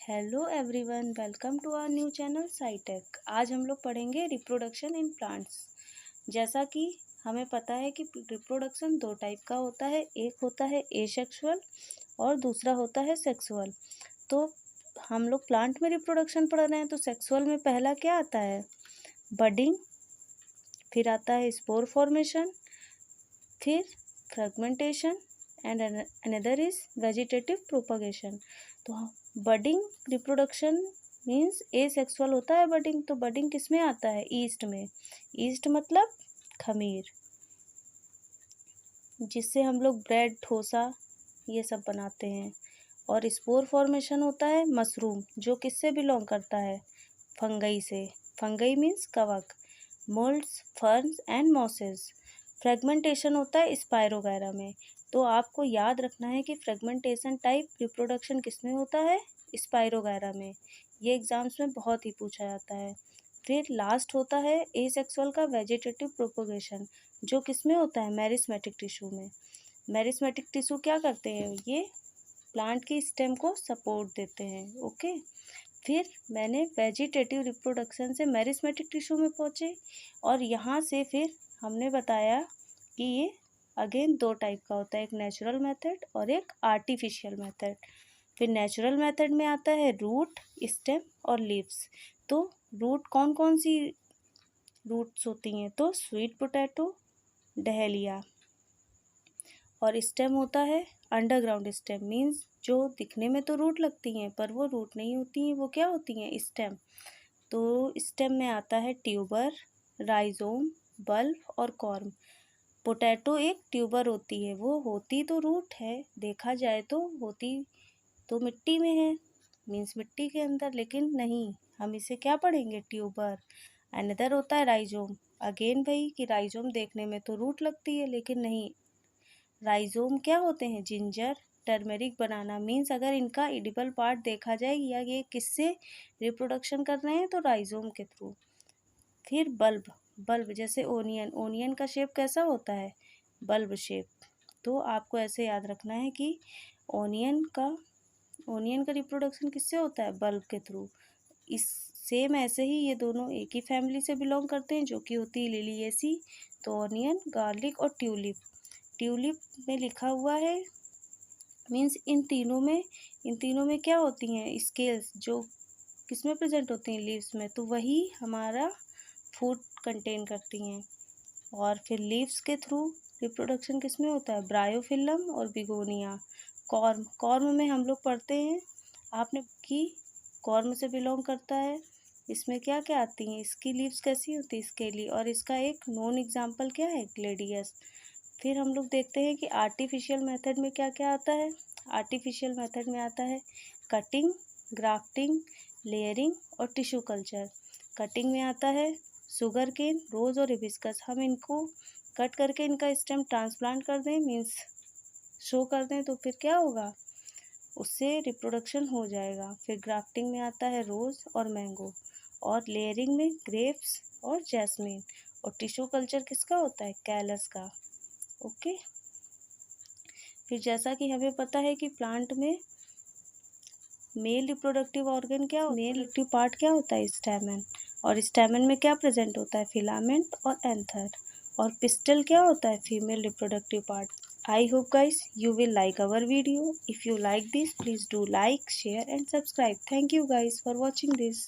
Hello everyone, welcome to our new channel SciTech. आज हम लोग पढ़ेंगे रिप्रोडक्शन इन प्लांट्स। जैसा कि हमें पता है कि रिप्रोडक्शन दो टाइप का होता है, एक होता है एसेक्सुअल और दूसरा होता है सेक्सुअल। तो हम लोग प्लांट में रिप्रोडक्शन पढ़ रहे हैं, तो सेक्सुअल में पहला क्या आता है? बडिंग, फिर आता है स्पोर फॉर्मेशन, फिर fragmentation and another is vegetative propagation. तो बडिंग रिप्रोडक्शन मीन्स एसेक्सुअल होता है बडिंग। तो बडिंग किस में आता है? ईस्ट में। ईस्ट मतलब खमीर, जिससे हम लोग ब्रेड, डोसा ये सब बनाते हैं। और स्पोर फॉर्मेशन होता है मशरूम, जो किससे बिलोंग करता है? फंगई से। फंगई मीन्स कवक, moulds, ferns and mosses. Fragmentation होता है स्पायरोगायरा में। तो आपको याद रखना है कि फ्रेगमेंटेशन टाइप रिप्रोडक्शन किस में होता है? स्पायरोगायरा में। ये एग्जाम्स में बहुत ही पूछा जाता है। फिर लास्ट होता है एसेक्सुअल का वेजिटेटिव प्रोपोगेशन, जो किस में होता है? मेरिस्मेटिक टिश्यू में। मेरिस्मेटिक टिश्यू क्या करते हैं? ये प्लांट की स्टेम को सपोर्ट देते हैं। ओके। फिर मैंने वेजिटेटिव रिप्रोडक्शन से मेरिस्मेटिक टिश्यू में पहुँचे, और यहाँ से फिर हमने बताया कि ये अगेन दो टाइप का होता है, एक नेचुरल मेथड और एक आर्टिफिशियल मेथड। फिर नेचुरल मेथड में आता है रूट, स्टेम और लीव्स। तो रूट कौन कौन सी रूट्स होती हैं? तो स्वीट पोटैटो, डहेलिया। और स्टेम होता है अंडरग्राउंड स्टेम, मीन्स जो दिखने में तो रूट लगती हैं पर वो रूट नहीं होती हैं, वो क्या होती हैं? स्टेम। तो स्टेम में आता है ट्यूबर, राइजोम, बल्ब और कॉर्म। पोटैटो एक ट्यूबर होती है, वो होती तो रूट है, देखा जाए तो होती तो मिट्टी में है, मीन्स मिट्टी के अंदर, लेकिन नहीं, हम इसे क्या पढ़ेंगे? ट्यूबर। अनदर होता है राइजोम। अगेन भाई कि राइजोम देखने में तो रूट लगती है, लेकिन नहीं, राइजोम क्या होते हैं? जिंजर, टर्मेरिक, बनाना। मीन्स अगर इनका एडिबल पार्ट देखा जाए या ये किससे रिप्रोडक्शन कर रहे हैं, तो राइजोम के थ्रू। फिर बल्ब। बल्ब जैसे ओनियन, ओनियन का शेप कैसा होता है? Bulb shape. तो आपको ऐसे याद रखना है कि ओनियन का रिप्रोडक्शन किससे होता है? बल्ब के थ्रू। इस सेम ऐसे ही ये दोनों एक ही फैमिली से बिलोंग करते हैं, जो कि होती है लिलिएसी। तो ओनियन, गार्लिक और ट्यूलिप। ट्यूलिप में लिखा हुआ है, मीन्स इन तीनों में क्या होती हैं? स्केल्स, जो किस में प्रेजेंट होती हैं? लीव्स में। तो वही हमारा फूड कंटेन करती हैं। और फिर लीव्स के थ्रू रिप्रोडक्शन किस में होता है? ब्रायोफिल्लम और बिगोनिया। कॉर्म, कॉर्म में हम लोग पढ़ते हैं आपने कि कॉर्म से बिलोंग करता है। इसमें क्या क्या आती हैं? इसकी लीव्स कैसी होती है? स्केली। और इसका एक नोन एग्जाम्पल क्या है? ग्लेडियस। फिर हम लोग देखते हैं कि आर्टिफिशियल मेथड में क्या क्या आता है। आर्टिफिशियल मेथड में आता है कटिंग, ग्राफ्टिंग, लेयरिंग और टिश्यू कल्चर। कटिंग में आता है शुगर केन, रोज़ और हिबिस्कस। हम इनको कट करके इनका स्टेम ट्रांसप्लांट कर दें, मीन्स शो कर दें, तो फिर क्या होगा? उससे रिप्रोडक्शन हो जाएगा। फिर ग्राफ्टिंग में आता है रोज़ और मैंगो। और लेयरिंग में ग्रेप्स और जैस्मिन। और टिश्यू कल्चर किसका होता है? कैलस का। ओके। फिर जैसा कि हमें पता है कि प्लांट में मेल रिप्रोडक्टिव ऑर्गन क्या होता है? मेल रिप्रोडक्टिव पार्ट क्या होता है? स्टैमेन। और स्टैमेन में क्या प्रेजेंट होता है? फिलामेंट और एंथर। और पिस्टल क्या होता है? Female reproductive part. I hope guys you will like our video. If you like this, please do like, share and subscribe. Thank you guys for watching this.